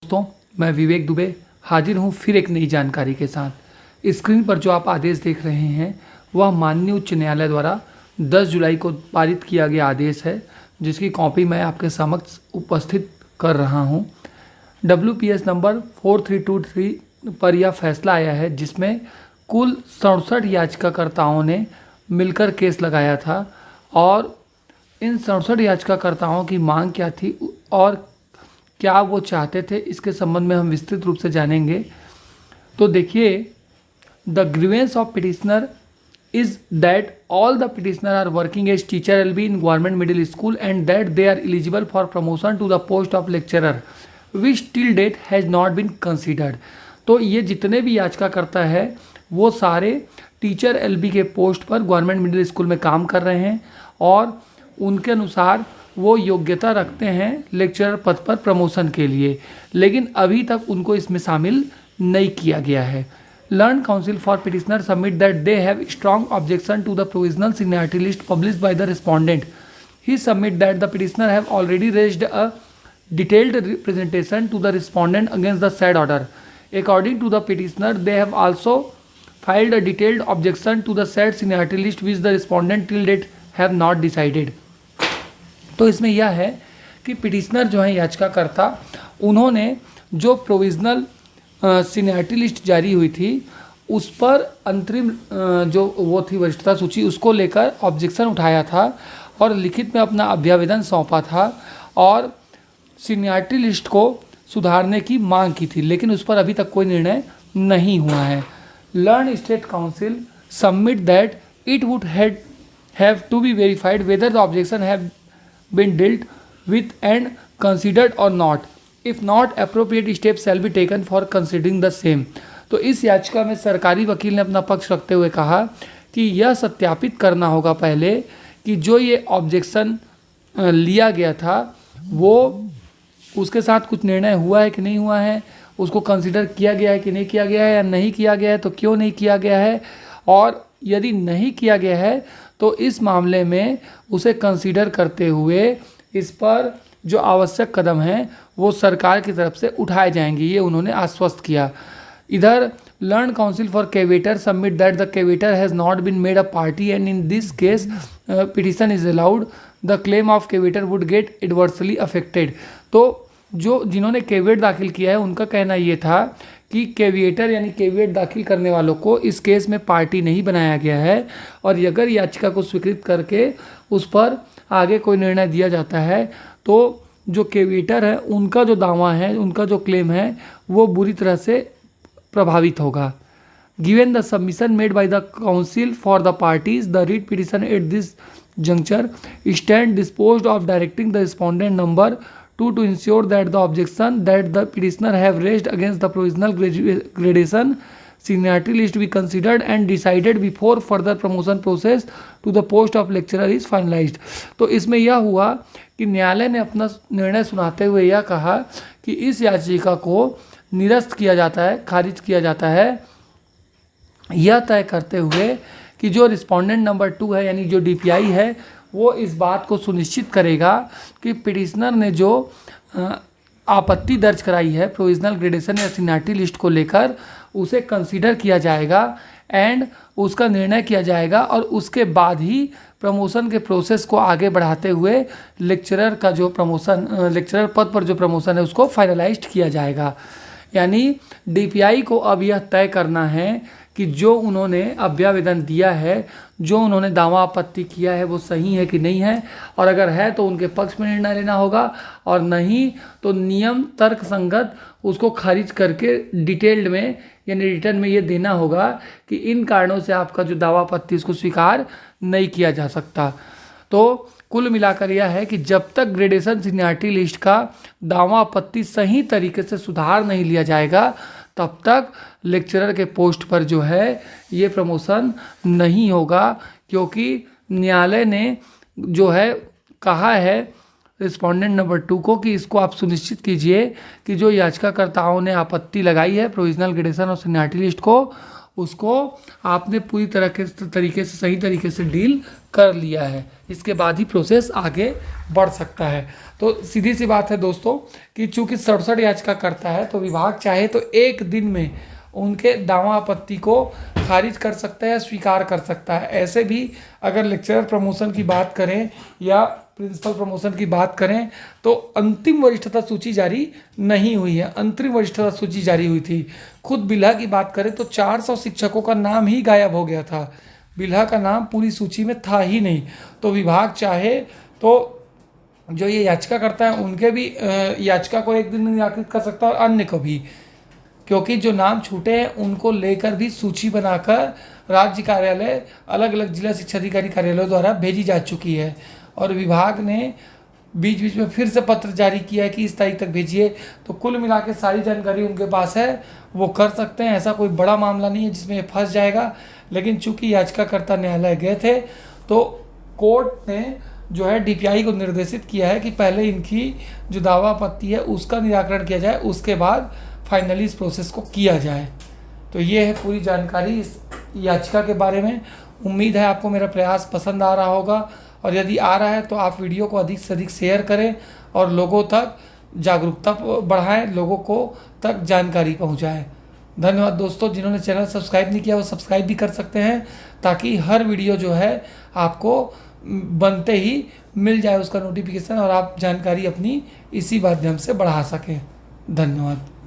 दोस्तों, मैं विवेक दुबे हाजिर हूँ फिर एक नई जानकारी के साथ। स्क्रीन पर जो आप आदेश देख रहे हैं वह माननीय उच्च न्यायालय द्वारा 10 जुलाई को पारित किया गया आदेश है, जिसकी कॉपी मैं आपके समक्ष उपस्थित कर रहा हूँ। WPS नंबर 4323 पर यह फैसला आया है, जिसमें कुल 67 याचिकाकर्ताओं ने मिलकर केस लगाया था और इन 67 याचिकाकर्ताओं की मांग क्या थी और क्या वो चाहते थे, इसके संबंध में हम विस्तृत रूप से जानेंगे। तो देखिए, the grievance of petitioner is that all the petitioner are working as teacher LB in government middle school and that they are eligible for promotion to the post of lecturer which till date has not been considered. तो ये जितने भी याचिकाकर्ता है वो सारे teacher LB के post पर गवर्नमेंट मिडिल स्कूल में काम कर रहे हैं और उनके अनुसार वो योग्यता रखते हैं लेक्चरर पद पर प्रमोशन के लिए, लेकिन अभी तक उनको इसमें शामिल नहीं किया गया है। Learned counsel for petitioner submit that they have strong objection to the provisional seniority list published by the respondent. He submit that the petitioner have already raised a detailed representation to the respondent against the said order. According to the petitioner, they have also filed a detailed objection to the said seniority list which the respondent till date have not decided. तो इसमें यह है कि petitioner जो है याचिकाकर्ता, उन्होंने जो प्रोविजनल सीनियरिटी लिस्ट जारी हुई थी उस पर अंतरिम जो वो थी वरिष्ठता सूची, उसको लेकर ऑब्जेक्शन उठाया था और लिखित में अपना अभ्यावेदन सौंपा था और सीनियरिटी लिस्ट को सुधारने की मांग की थी, लेकिन उस पर अभी तक कोई निर्णय नहीं हुआ है। Learned state counsel submit that it would have to be verified whether the objection have been dealt with and considered or not. If not, appropriate steps shall be taken for considering the same. तो इस याचिका में सरकारी वकील ने अपना पक्ष रखते हुए कहा कि यह सत्यापित करना होगा पहले कि जो ये ऑब्जेक्शन लिया गया था वो उसके साथ कुछ निर्णय हुआ है कि नहीं हुआ है, उसको कंसिडर किया गया है कि नहीं किया गया है, या नहीं किया गया है तो क्यों नहीं किया गया है, और यदि नहीं किया गया है तो इस मामले में उसे कंसीडर करते हुए इस पर जो आवश्यक कदम हैं वो सरकार की तरफ से उठाए जाएंगे, ये उन्होंने आश्वस्त किया। इधर learned counsel for caveator submit that the caveator has not been made a party and in this case petition is allowed the claim of caveator would get adversely affected. तो जो जिन्होंने कैविएट दाखिल किया है उनका कहना ये था कि कैविएटर यानी कैविएट दाखिल करने वालों को इस केस में पार्टी नहीं बनाया गया है और अगर याचिका को स्वीकृत करके उस पर आगे कोई निर्णय दिया जाता है तो जो कैविएटर है उनका जो दावा है, उनका जो क्लेम है वो बुरी तरह से प्रभावित होगा। Given the submission made by the counsel for the parties, the writ petition at this juncture stand disposed of directing the respondent number to ensure that the objection that the petitioner have raised against the provisional gradation seniority list be considered and decided before further promotion process to the post of lecturer is finalized। तो इसमें यह हुआ कि न्यायालय ने अपना निर्णय सुनाते हुए यह कहा कि इस याचिका को निरस्त किया जाता है, खारिज किया जाता है, यह तय करते हुए कि जो रिस्पोंडेंट नंबर 2 है यानी जो DPI है वो इस बात को सुनिश्चित करेगा कि पिटिशनर ने जो आपत्ति दर्ज कराई है प्रोविजनल ग्रेडेशन या सीनियरिटी लिस्ट को लेकर उसे कंसीडर किया जाएगा एंड उसका निर्णय किया जाएगा और उसके बाद ही प्रमोशन के प्रोसेस को आगे बढ़ाते हुए लेक्चरर का जो प्रमोशन, लेक्चरर पद पर जो प्रमोशन है उसको फाइनलाइज्ड किया जाएगा। यानी DPI को अब यह तय करना है कि जो उन्होंने अभ्यावेदन दिया है, जो उन्होंने दावा आपत्ति किया है वो सही है कि नहीं है, और अगर है तो उनके पक्ष में निर्णय लेना होगा और नहीं तो नियम तर्क संगत उसको खारिज करके डिटेल्ड में यानी रिटर्न में ये देना होगा कि इन कारणों से आपका जो दावा आपत्ति उसको स्वीकार नहीं किया जा सकता। तो कुल मिलाकर यह है कि जब तक ग्रेडेशन सीनियरिटी लिस्ट का दावा आपत्ति सही तरीके से सुधार नहीं लिया जाएगा तब तक लेक्चरर के पोस्ट पर जो है ये प्रमोशन नहीं होगा, क्योंकि न्यायालय ने जो है कहा है रिस्पोंडेंट नंबर 2 को कि इसको आप सुनिश्चित कीजिए कि जो याचिकाकर्ताओं ने आपत्ति लगाई है प्रोविजनल ग्रेडेशन और सीनियरिटी लिस्ट को उसको आपने पूरी तरीके से सही तरीके से डील कर लिया है, इसके बाद ही प्रोसेस आगे बढ़ सकता है। तो सीधी सी बात है दोस्तों कि चूंकि 67 याचिका करता है तो विभाग चाहे तो एक दिन में उनके दावा आपत्ति को खारिज कर सकता है या स्वीकार कर सकता है। ऐसे भी अगर लेक्चरर प्रमोशन की बात करें या प्रिंसिपल प्रमोशन की बात करें तो अंतिम वरिष्ठता सूची जारी नहीं हुई है, अंतरिम वरिष्ठता सूची जारी हुई थी। खुद बिल्हा की बात करें तो 400 शिक्षकों का नाम ही गायब हो गया था, बिल्हा का नाम पूरी सूची में था ही नहीं। तो विभाग चाहे तो जो ये याचिका करता है उनके भी याचिका को एक दिन में निराकृत कर सकता है और अन्य को भी, क्योंकि जो नाम छूटे हैं उनको लेकर भी सूची बनाकर राज्य कार्यालय अलग अलग जिला शिक्षा अधिकारी कार्यालयों द्वारा भेजी जा चुकी है। और विभाग ने बीच बीच में फिर से पत्र जारी किया है कि इस तारीख तक भेजिए। तो कुल मिला के सारी जानकारी उनके पास है, वो कर सकते हैं। ऐसा कोई बड़ा मामला नहीं है जिसमें ये फंस जाएगा। लेकिन चूंकि याचिकाकर्ता न्यायालय गए थे तो कोर्ट ने जो है डीपीआई को निर्देशित किया है कि पहले इनकी जो दावा आपत्ति है उसका निराकरण किया जाए, उसके बाद फाइनली इस प्रोसेस को किया जाए। तो ये है पूरी जानकारी इस याचिका के बारे में। उम्मीद है आपको मेरा प्रयास पसंद आ रहा होगा, और यदि आ रहा है तो आप वीडियो को अधिक से अधिक शेयर करें और लोगों तक जागरूकता बढ़ाएं, लोगों को तक जानकारी पहुंचाएं। धन्यवाद दोस्तों। जिन्होंने चैनल सब्सक्राइब नहीं किया वो सब्सक्राइब भी कर सकते हैं, ताकि हर वीडियो जो है आपको बनते ही मिल जाए उसका नोटिफिकेशन और आप जानकारी अपनी इसी माध्यम से बढ़ा सकें। धन्यवाद।